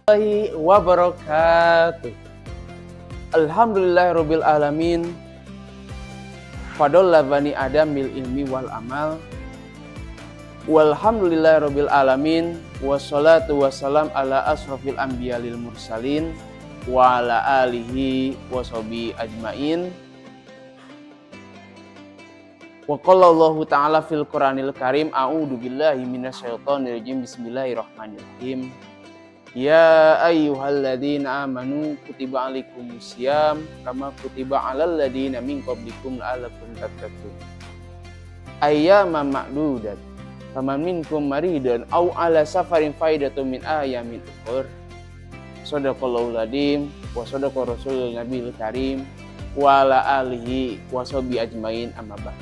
Warahmatullahi wabarakatuh. Alhamdulillahirabbil alamin. Fadalla bani Adam bil ilmi wal amal. Walhamdulillahirabbil alamin. Wassalatu wassalam ala asrofil anbiya lil mursalin wa ala alihi washabihi ajmain. Wa qala Allahu ta'ala fil Qur'anil Karim, a'udzu billahi minasyaitonir rajim. Bismillahirrahmanirrahim. Ya ayyuhalladzina amanu kutiba alaikumusiyam kama kutiba alal ladzina min qablikum la'allakum tattaqun. Ayyaman ma'dudat. Faman minkum maridan aw ala safarin faidatun min ayamin ukhur. Shadaqallahul adzim wa shadaqa rasulul nabiyil karim wa ala alihi wa sahbihi ajmain, amma ba'd.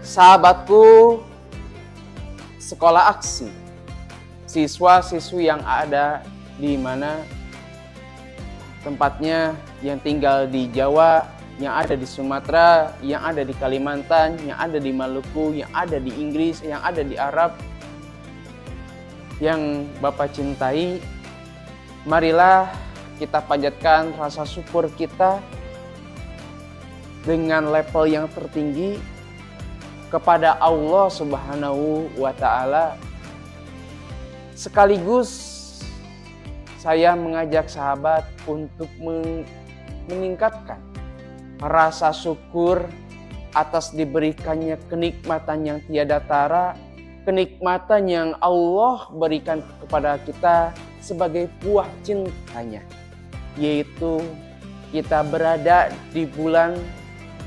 Sahabatku sekolah aksi, siswa-siswi yang ada di mana tempatnya, yang tinggal di Jawa, yang ada di Sumatera, yang ada di Kalimantan, yang ada di Maluku, yang ada di Inggris, yang ada di Arab, yang Bapak cintai, marilah kita panjatkan rasa syukur kita dengan level yang tertinggi kepada Allah Subhanahu wa Ta'ala. Sekaligus saya mengajak sahabat untuk meningkatkan rasa syukur atas diberikannya kenikmatan yang tiada tara, kenikmatan yang Allah berikan kepada kita sebagai buah cintanya, yaitu kita berada di bulan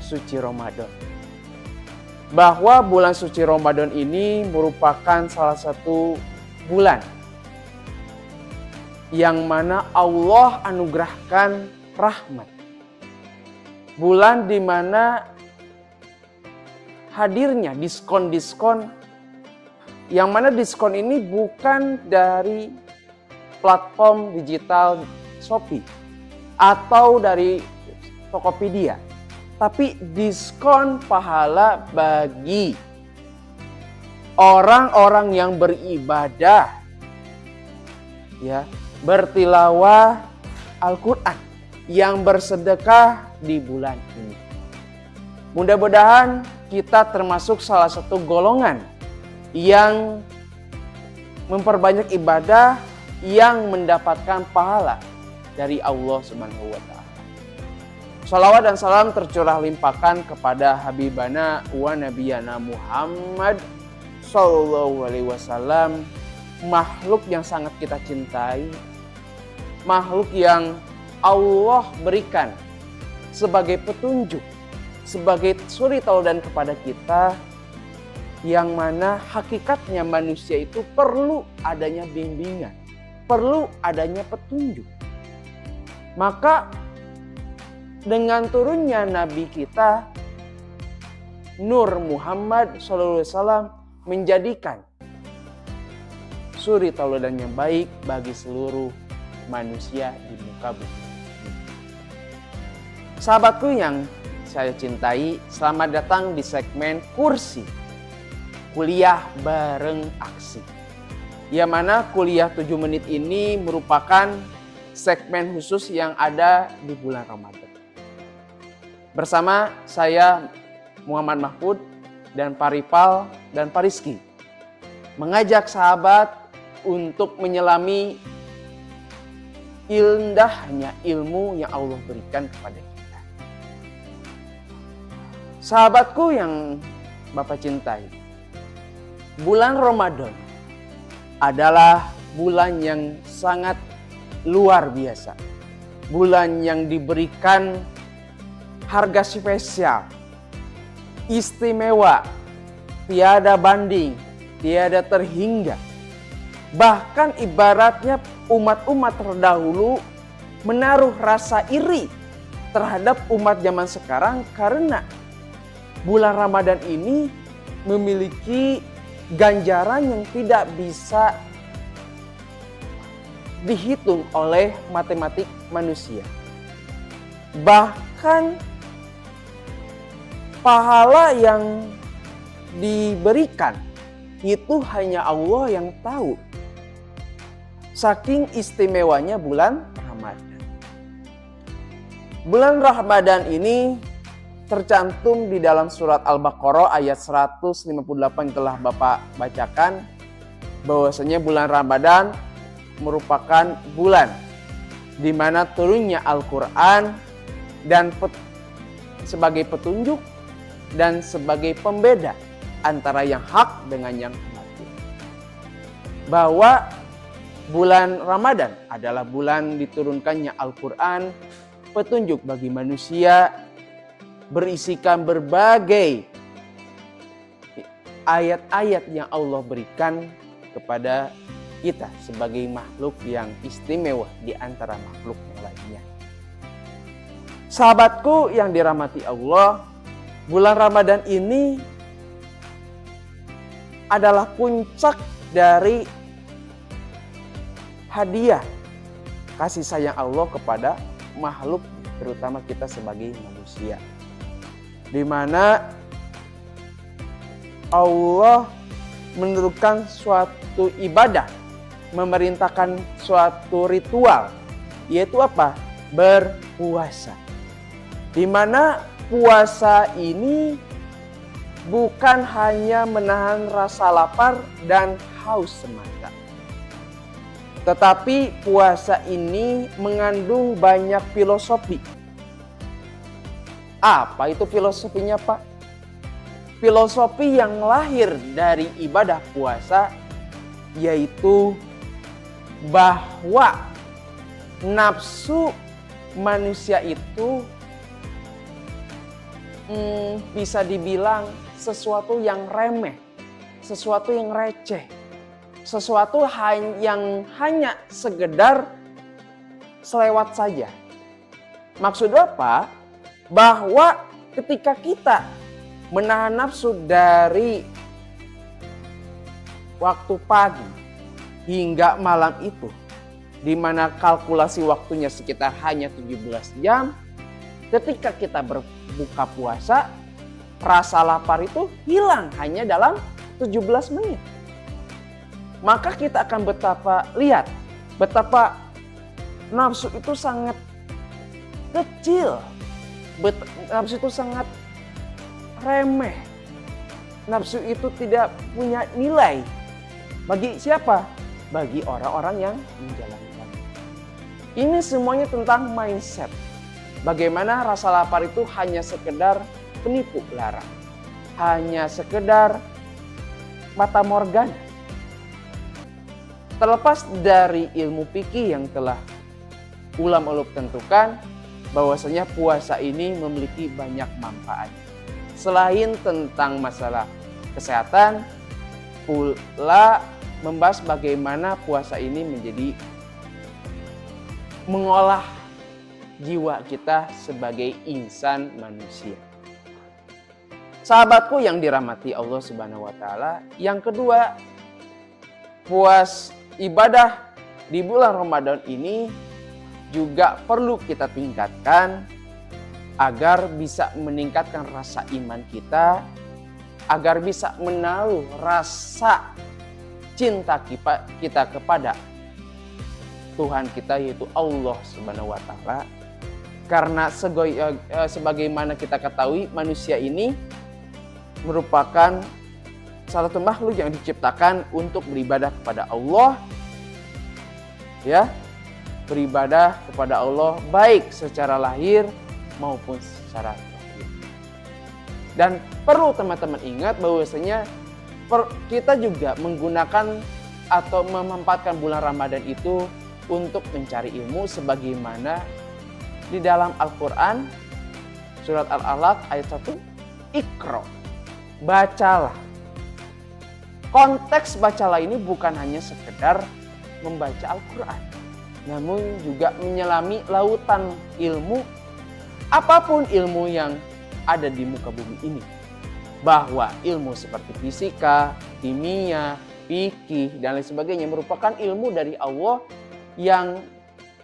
suci Ramadan. Bahwa bulan suci Ramadan ini merupakan salah satu bulan yang mana Allah anugerahkan rahmat. Bulan di mana hadirnya diskon-diskon, yang mana diskon ini bukan dari platform digital Shopee atau dari Tokopedia, tapi diskon pahala bagi orang-orang yang beribadah, ya, bertilawah Al-Quran, yang bersedekah di bulan ini. Mudah-mudahan kita termasuk salah satu golongan yang memperbanyak ibadah, yang mendapatkan pahala dari Allah Subhanahu wa Ta'ala. Shalawat dan salam tercurah limpahkan kepada Habibana wa Nabiyana Muhammad Sallallahu Alaihi Wasallam, makhluk yang sangat kita cintai, makhluk yang Allah berikan sebagai petunjuk, sebagai suri tauladan kepada kita, yang mana hakikatnya manusia itu perlu adanya bimbingan, perlu adanya petunjuk. Maka dengan turunnya Nabi kita Nur Muhammad SAW menjadikan suri tauladan yang baik bagi seluruh manusia di muka bumi. Sahabatku yang saya cintai, selamat datang di segmen Kursi Kuliah Bareng Aksi. Yang mana kuliah 7 menit ini merupakan segmen khusus yang ada di bulan Ramadan. Bersama saya Muhammad Mahfud dan Pak Ripal dan Pak Rizky mengajak sahabat untuk menyelami indahnya ilmu yang Allah berikan kepada kita. Sahabatku yang Bapak cintai, bulan Ramadan adalah bulan yang sangat luar biasa. Bulan yang diberikan harga spesial, istimewa, tiada banding, tiada terhingga. Bahkan ibaratnya umat-umat terdahulu menaruh rasa iri terhadap umat zaman sekarang karena bulan Ramadan ini memiliki ganjaran yang tidak bisa dihitung oleh matematik manusia. Bahkan pahala yang diberikan itu hanya Allah yang tahu. Saking istimewanya bulan Ramadan. Bulan Ramadan ini tercantum di dalam surat Al-Baqarah ayat 158 telah Bapak bacakan, bahwasanya bulan Ramadan merupakan bulan di mana turunnya Al-Quran dan sebagai petunjuk dan sebagai pembeda antara yang hak dengan yang batil. Bahwa bulan Ramadan adalah bulan diturunkannya Al-Quran, petunjuk bagi manusia, berisikan berbagai ayat-ayat yang Allah berikan kepada kita sebagai makhluk yang istimewa di antara makhluk yang lainnya. Sahabatku yang dirahmati Allah, bulan Ramadan ini adalah puncak dari hadiah kasih sayang Allah kepada makhluk, terutama kita sebagai manusia. Di mana Allah menentukan suatu ibadah, memerintahkan suatu ritual, yaitu apa? Berpuasa. Di mana puasa ini bukan hanya menahan rasa lapar dan haus semata, tetapi puasa ini mengandung banyak filosofi. Apa itu filosofinya, Pak? Filosofi yang lahir dari ibadah puasa yaitu bahwa nafsu manusia itu bisa dibilang sesuatu yang remeh, sesuatu yang receh, sesuatu yang hanya sekedar selewat saja. Maksudnya apa? Bahwa ketika kita menahan nafsu dari waktu pagi hingga malam itu, di mana kalkulasi waktunya sekitar hanya 17 jam, ketika kita berbuka puasa, rasa lapar itu hilang hanya dalam 17 menit. Maka kita akan betapa nafsu itu sangat kecil, nafsu itu sangat remeh, nafsu itu tidak punya nilai. Bagi siapa? Bagi orang-orang yang menjalankan. Ini semuanya tentang mindset. Bagaimana rasa lapar itu hanya sekedar penipu lara, hanya sekedar mata morgana. Terlepas dari ilmu fikih yang telah ulama tentukan, bahwasanya puasa ini memiliki banyak manfaat. Selain tentang masalah kesehatan, pula membahas bagaimana puasa ini menjadi mengolah jiwa kita sebagai insan manusia. Sahabatku yang dirahmati Allah Subhanahu wa taala, yang kedua, ibadah di bulan Ramadan ini juga perlu kita tingkatkan agar bisa meningkatkan rasa iman kita, agar bisa menaruh rasa cinta kita kepada Tuhan kita, yaitu Allah Subhanahu wa taala. Karena sebagaimana kita ketahui, manusia ini merupakan salah satu makhluk yang diciptakan untuk beribadah kepada Allah, ya, beribadah kepada Allah baik secara lahir maupun secara batin. Dan perlu teman-teman ingat bahwasanya kita juga menggunakan atau memanfaatkan bulan Ramadan itu untuk mencari ilmu, sebagaimana di dalam Al-Quran surat Al-Alaq ayat 1, Iqra, bacalah. Konteks bacalah ini bukan hanya sekedar membaca Al-Quran, namun juga menyelami lautan ilmu, apapun ilmu yang ada di muka bumi ini. Bahwa ilmu seperti fisika, kimia, fikih, dan lain sebagainya merupakan ilmu dari Allah yang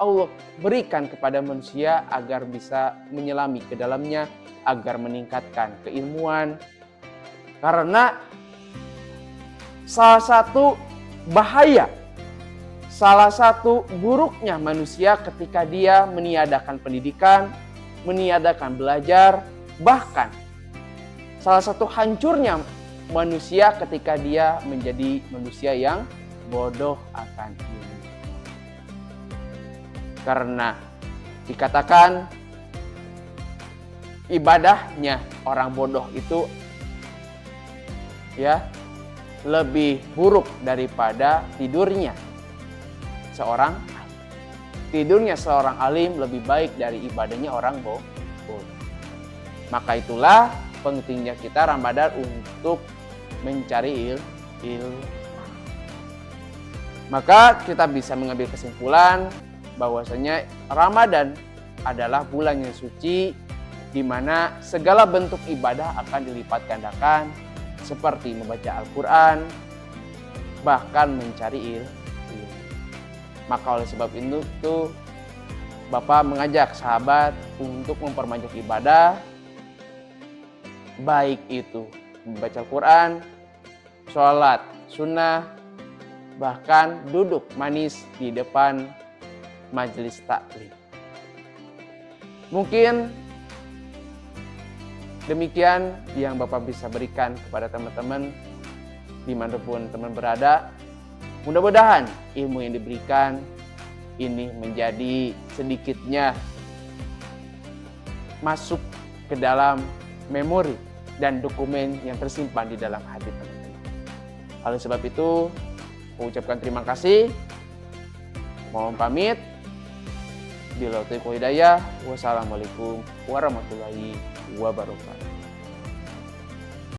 Allah berikan kepada manusia agar bisa menyelami ke dalamnya, agar meningkatkan keilmuan. Karena salah satu bahaya salah satu buruknya manusia ketika dia meniadakan pendidikan, meniadakan belajar, bahkan salah satu hancurnya manusia ketika dia menjadi manusia yang bodoh akan ilmu. Karena dikatakan ibadahnya orang bodoh itu ya lebih buruk daripada tidurnya seorang alim. Tidurnya seorang alim lebih baik dari ibadahnya orang bodoh. Maka itulah pentingnya kita Ramadan untuk mencari ilmu. Maka kita bisa mengambil kesimpulan bahwasanya Ramadan adalah bulan yang suci di mana segala bentuk ibadah akan dilipat gandakan seperti membaca Al-Quran, bahkan mencari ilmu. Maka oleh sebab itu Bapak mengajak sahabat untuk memperbanyak ibadah, baik itu membaca Al-Quran, sholat sunnah, bahkan duduk manis di depan majelis taklim. Mungkin demikian yang Bapak bisa berikan kepada teman-teman dimanapun teman berada. Mudah-mudahan ilmu yang diberikan ini menjadi sedikitnya masuk ke dalam memori dan dokumen yang tersimpan di dalam hati teman-teman. Oleh sebab itu, saya ucapkan terima kasih. Mohon pamit. Billahi taufiq wal hidayah. Wassalamualaikum warahmatullahi wabarakatuh.